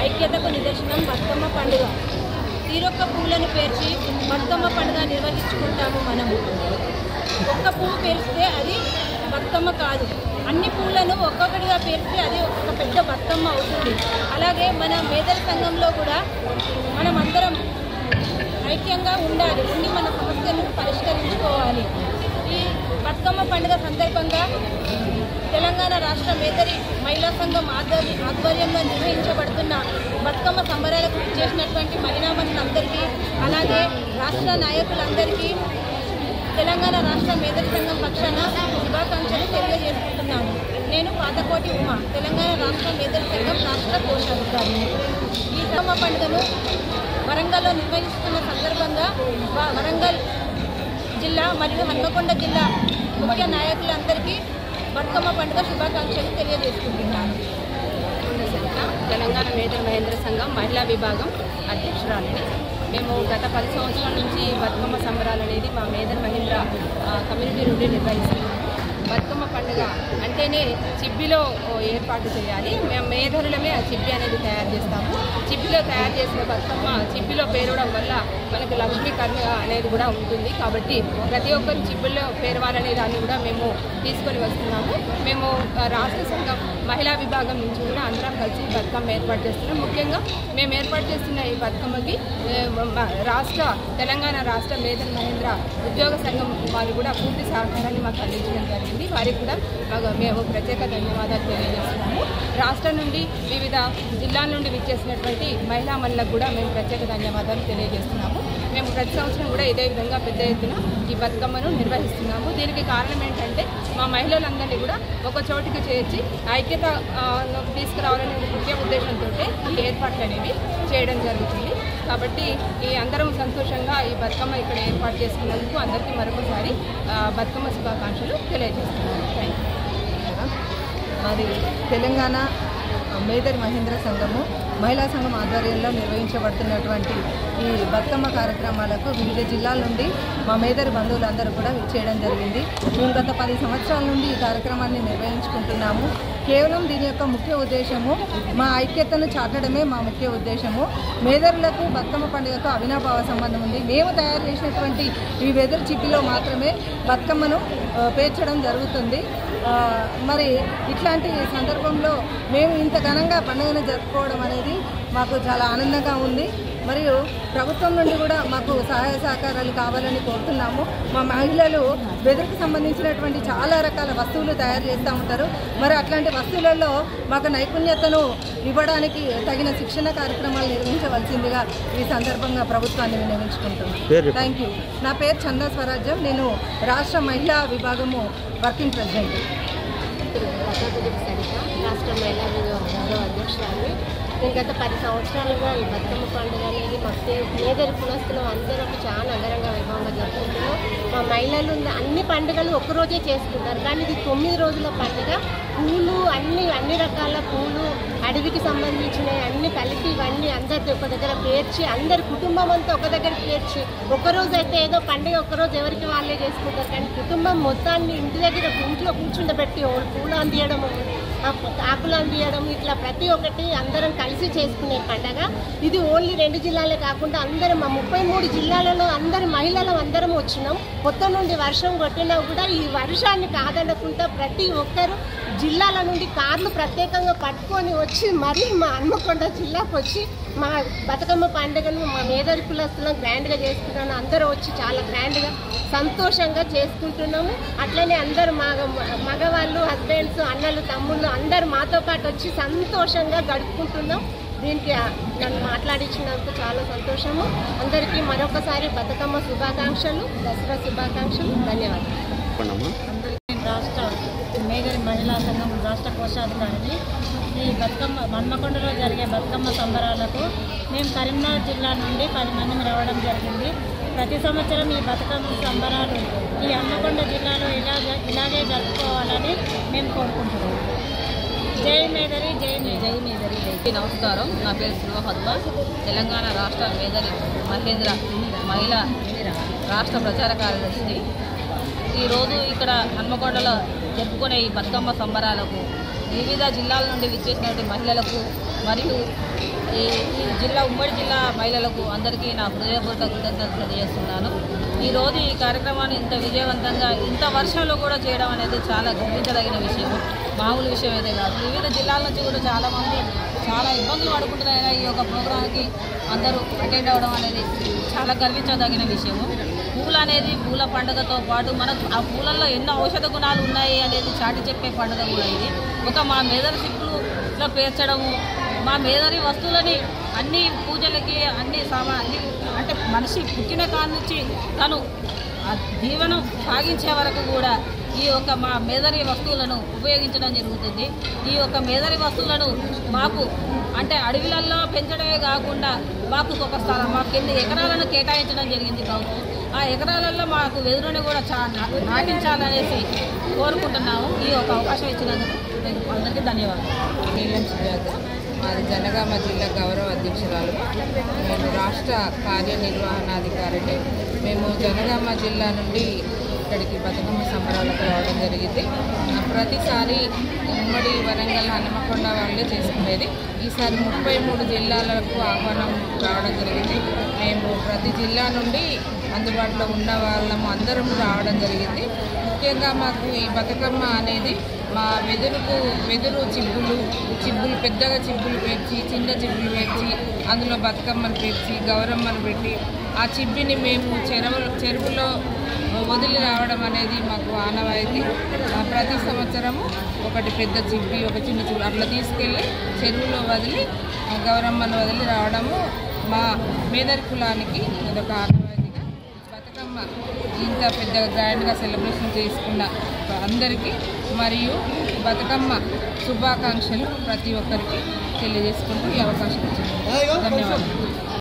ఐక్యతకు నిదర్శనం బతుకమ్మ పండుగ. తీరొక్క పూలను పేర్చి బతుకమ్మ పండుగ నిర్వహించుకుంటాము. మనము ఒక్క పువ్వు పేరిస్తే అది బతుకమ్మ కాదు, అన్ని పూలను ఒక్కొక్కటిగా పేరిస్తే అది ఒక పెద్ద బతుకమ్మ అవుతుంది. అలాగే మన మేదల సంఘంలో కూడా మనం అందరం ఐక్యంగా ఉండాలి, ఉండి మన సమస్యలను పరిష్కరించుకోవాలి. ఈ బతుకమ్మ పండుగ సందర్భంగా తెలంగాణ రాష్ట్ర మేదరి మహిళా సంఘం ఆధ్వర్యంలో నిర్వహించబడుతున్న బతుకమ్మ సంబరాలకు చేసినటువంటి మహిళా మనులందరికీ, అలాగే రాష్ట్ర నాయకులందరికీ తెలంగాణ రాష్ట్ర మేదరి సంఘం పక్షాన శుభాకాంక్షలు తెలియజేసుకుంటున్నాను. నేను పాతకోటి ఉమా, తెలంగాణ రాష్ట్ర మేదరి సంఘం రాష్ట్ర కోశాధికారిని. ఈ బతుకమ్మ పండుగను వరంగల్లో నిర్వహిస్తున్న సందర్భంగా వరంగల్ జిల్లా మరియు హన్మకొండ జిల్లా ముఖ్య నాయకులందరికీ బతుకమ్మ పండుగ శుభాకాంక్షలు తెలియజేసుకుంటున్నాను. తెలంగాణ మేదరి మహేంద్ర సంఘం మహిళా విభాగం అధ్యక్షురాలిని. మేము గత 10 సంవత్సరాల నుంచి బతుకమ్మ సంబరాలు అనేది మా మేదరి మహేంద్ర కమ్యూనిటీ నుండి నిర్వహిస్తున్నాము. బతుకమ్మ పండుగ అంటేనే చిబ్బిలో ఏర్పాటు చేయాలి. మేము మేదరులమే ఆ చిబ్బి అనేది తయారు చేస్తాము. చిబ్బిలో తయారు చేసిన బతుకమ్మ చిబ్బిలో పేరవడం వల్ల మనకు లక్ష్మీకరణ అనేది కూడా ఉంటుంది. కాబట్టి ప్రతి ఒక్కరు చిబ్బిలో పేరవాలనే దాన్ని కూడా మేము తీసుకొని వస్తున్నాము. మేము రాష్ట్ర సంఘం మహిళా విభాగం నుంచి కూడా అందరం కలిసి బతుకమ్మ ఏర్పాటు చేస్తున్నాం. ముఖ్యంగా మేము ఏర్పాటు చేస్తున్న ఈ బతుకమ్మకి తెలంగాణ రాష్ట్ర మేదరి మహేంద్ర ఉద్యోగ సంఘం వారు కూడా పూర్తి సహకారాన్ని మాకు అందించడం జరిగింది. వారికి కూడా మేము ప్రత్యేక ధన్యవాదాలు తెలియజేస్తున్నాము. రాష్ట్రం నుండి వివిధ జిల్లాల నుండి విచ్చేసినటువంటి మహిళా మనులకు కూడా మేము ప్రత్యేక ధన్యవాదాలు తెలియజేస్తున్నాము. మేము ప్రతి సంవత్సరం కూడా ఇదే విధంగా పెద్ద ఎత్తున ఈ బతుకమ్మను నిర్వహిస్తున్నాము. దీనికి కారణం ఏంటంటే మా మహిళలందరినీ కూడా ఒక చోటికి చేర్చి ఐక్యత తీసుకురావాలనే ముఖ్య ఉద్దేశంతో ఈ ఏర్పాట్లు అనేవి చేయడం జరుగుతుంది. కాబట్టి ఈ అందరం సంతోషంగా ఈ బతుకమ్మ ఇక్కడ ఏర్పాటు చేసుకున్నందుకు అందరికీ మరొకసారి బతుకమ్మ శుభాకాంక్షలు తెలియజేస్తున్నాను. Thank you. మాది తెలంగాణ మేదరి మహేంద్ర సంఘము మహిళా సంఘం ఆధ్వర్యంలో నిర్వహించబడుతున్నటువంటి ఈ బతుకమ్మ కార్యక్రమాలకు వివిధ జిల్లాల నుండి మా మేదరి బంధువులందరూ కూడా విచ్చేయడం జరిగింది. మేము గత 10 సంవత్సరాల నుండి ఈ కార్యక్రమాన్ని నిర్వహించుకుంటున్నాము. కేవలం దీని యొక్క ముఖ్య ఉద్దేశము మా ఐక్యతను చాటడమే మా ముఖ్య ఉద్దేశము. మేదరులకు బతుకమ్మ పండుగకు అవినాభావ సంబంధం ఉంది. మేము తయారు చేసినటువంటి ఈ వెదర్ చిప్పిలో మాత్రమే బతుకమ్మను పేర్చడం జరుగుతుంది. మరి ఇట్లాంటి సందర్భంలో మేము ఇంత ఘనంగా పండుగను జరుపుకోవడం అనేది మాకు చాలా ఆనందంగా ఉంది. మరియు ప్రభుత్వం నుండి కూడా మాకు సహాయ సహకారాలు కావాలని కోరుతున్నాము. మా మహిళలు వెదురుకు సంబంధించినటువంటి చాలా రకాల వస్తువులు తయారు చేస్తూ ఉంటారు. మరి అట్లాంటి వస్తువులలో మాకు నైపుణ్యతను ఇవ్వడానికి తగిన శిక్షణ కార్యక్రమాలు నిర్వహించవలసిందిగా ఈ సందర్భంగా ప్రభుత్వాన్ని విన్నవించుకుంటున్నాను. Thank you. నా పేరు చందా స్వరాజ్యం. నేను రాష్ట్ర మహిళా విభాగము వర్కింగ్ ప్రెసిడెంట్. రాష్ట్ర మహిళా విభాగం అధ్యక్షురాలు. నేను గత 10 సంవత్సరాలుగా ఈ బతుకమ్మ పండుగ అనేది మా మేదరి కులస్తులు అందరం చాలా అంగరంగ వైభవంగా జరుపుకుంటున్నాం. మా మహిళలు అన్ని పండుగలు ఒక్కరోజే చేసుకుంటారు, కానీ ఇది 9 రోజుల పండుగ. పూలు అన్ని రకాల పూలు, అడవికి సంబంధించినవి అన్ని కలిపి ఇవన్నీ అందరితో ఒక దగ్గర పేర్చి అందరి కుటుంబం అంతా ఒక దగ్గర పేర్చి ఒక్కరోజు అయితే ఏదో పండుగ ఒక్కరోజు ఎవరికి వాళ్ళే చేసుకుంటారు, కానీ కుటుంబం మొత్తాన్ని ఇంటి దగ్గర ఇంట్లో కూర్చుండబెట్టి పూలు అందియడం, ఆకులు అందియడం, ఇట్లా ప్రతి ఒక్కటి అందరం కలిసి చేసుకునే పండుగ ఇది. ఓన్లీ 2 జిల్లాలే కాకుండా అందరం మా 33 జిల్లాలలో అందరి మహిళలు అందరం వచ్చినాం. కొత్త నుండి వర్షం కొట్టినా కూడా ఈ వర్షాన్ని కాదనకుండా ప్రతి ఒక్కరు జిల్లాల నుండి కార్లు ప్రత్యేకంగా పట్టుకొని వచ్చి మరీ మా హన్మకొండ జిల్లాకు వచ్చి మా బతుకమ్మ పండుగను మా మేదరి కులస్తులను గ్రాండ్గా చేసుకుంటున్నాము. అందరూ వచ్చి చాలా గ్రాండ్గా సంతోషంగా చేసుకుంటున్నాము. అట్లనే అందరూ మగవాళ్ళు, హస్బెండ్స్, అన్నలు, తమ్ముళ్ళు అందరూ మాతో పాటు వచ్చి సంతోషంగా గడుపుకుంటున్నాం. దీనికి నన్ను మాట్లాడించినందుకు చాలా సంతోషము. అందరికీ మరొకసారి బతుకమ్మ శుభాకాంక్షలు, దసరా శుభాకాంక్షలు, ధన్యవాదాలు. రాష్ట్ర మేదరి మహిళా సంఘం రాష్ట్ర కోశాధికారిని. ఈ బతుకమ్మ హన్మకొండలో జరిగే బతుకమ్మ సంబరాలకు మేము కరీంనగర్ జిల్లా నుండి 10 మంది రావడం జరిగింది. ప్రతి సంవత్సరం ఈ బతుకమ్మ సంబరాలు ఈ హన్మకొండ జిల్లాలో ఇలాగే జరుపుకోవాలని మేము కోరుకుంటున్నాం. జై మేదరి, జై జై మేదరి. నమస్కారం. నా పేరు సురవహద్మ, తెలంగాణ రాష్ట్ర మేదరి మహేంద్ర మహిళా రాష్ట్ర ప్రచార కార్యదర్శిని. ఈరోజు ఇక్కడ హన్మకొండలో జరుపుకునే ఈ బతుకమ్మ సంబరాలకు వివిధ జిల్లాల నుండి విచ్చేసినటువంటి మహిళలకు మరియు ఈ ఉమ్మడి జిల్లా మహిళలకు అందరికీ నా హృదయపూర్వక కృతజ్ఞతలు తెలియజేస్తున్నాను. ఈరోజు ఈ కార్యక్రమాన్ని ఇంత విజయవంతంగా ఇంత వర్షంలో కూడా చేయడం అనేది చాలా గర్వించదగిన విషయం, మామూలు విషయం అయితే కాదు. వివిధ జిల్లాల నుంచి కూడా చాలామంది చాలా ఇబ్బందులు పడుకుంటున్న ఈ యొక్క ప్రోగ్రాంకి అందరూ అటెండ్ అవ్వడం అనేది చాలా గర్వించదగిన విషయము. పూల అనేది పూల పండుగతో పాటు మనకు ఆ పూలల్లో ఎన్నో ఔషధ గుణాలు ఉన్నాయి అనేది చాటి చెప్పే పండుగ కూడా ఇది. మా మేదరి సిప్పులో పేర్చడము, మా మేదరి వస్తువులని అన్ని పూజలకి అన్ని అంటే మనిషి పుట్టిన కాడ నుంచి తను జీవనం సాగించే వరకు కూడా ఈ యొక్క మా మేదరి వస్తువులను ఉపయోగించడం జరుగుతుంది. ఈ యొక్క మేదరి వస్తువులను మాకు అంటే అడవిలలో పెంచడమే కాకుండా మాకు ఒక స్థలం మాకు ఎన్ని ఎకరాలను కేటాయించడం జరిగింది కాబట్టి ఆ ఎకరాలలో మాకు వెదురుని కూడా నాటించాలనేసి కోరుకుంటున్నాము. ఈ యొక్క అవకాశం ఇచ్చినందుకు అందరికీ ధన్యవాదాలు. నీలం సుజాత, మాది జనగామ జిల్లా గౌరవ అధ్యక్షురాలు. మేము రాష్ట్ర కార్యనిర్వహణాధికారిని. మేము జనగామ జిల్లా నుండి ఇక్కడికి బతుకమ్మ సంబరాలకు రావడం జరిగింది. ప్రతిసారి ఉమ్మడి వరంగల్ హనుమకొండ వాళ్ళే చేసుకునేది. ఈసారి 33 జిల్లాలకు ఆహ్వానం రావడం జరిగింది. మేము ప్రతి జిల్లా నుండి అందుబాటులో ఉన్న వాళ్ళము అందరం రావడం జరిగింది. ముఖ్యంగా మాకు ఈ బతుకమ్మ అనేది మా వెదురు చిబ్బులు పెద్దగా చిబ్బులు పేర్చి చిన్న చిబ్బులు పేర్చి అందులో బతుకమ్మను పేర్చి గౌరమ్మను పెట్టి ఆ చిబ్బిని మేము చెరువులో వదిలి రావడం అనేది మాకు ఆనవాయితీ. ప్రతి సంవత్సరము ఒకటి పెద్ద చిబ్బి ఒక చిన్న చిబ్బి అట్లా తీసుకెళ్ళి చెరువులో వదిలి గౌరమ్మను వదిలి రావడము మా మేదరి కులానికి అదొక ఆనవాయితీగా. బతుకమ్మ ఇంత పెద్ద గ్రాండ్గా సెలబ్రేషన్ చేసుకున్న అందరికీ మరియు బతుకమ్మ శుభాకాంక్షలు ప్రతి ఒక్కరికి తెలియజేసుకుంటూ ఈ అవకాశం ఇచ్చింది. ధన్యవాదాలు.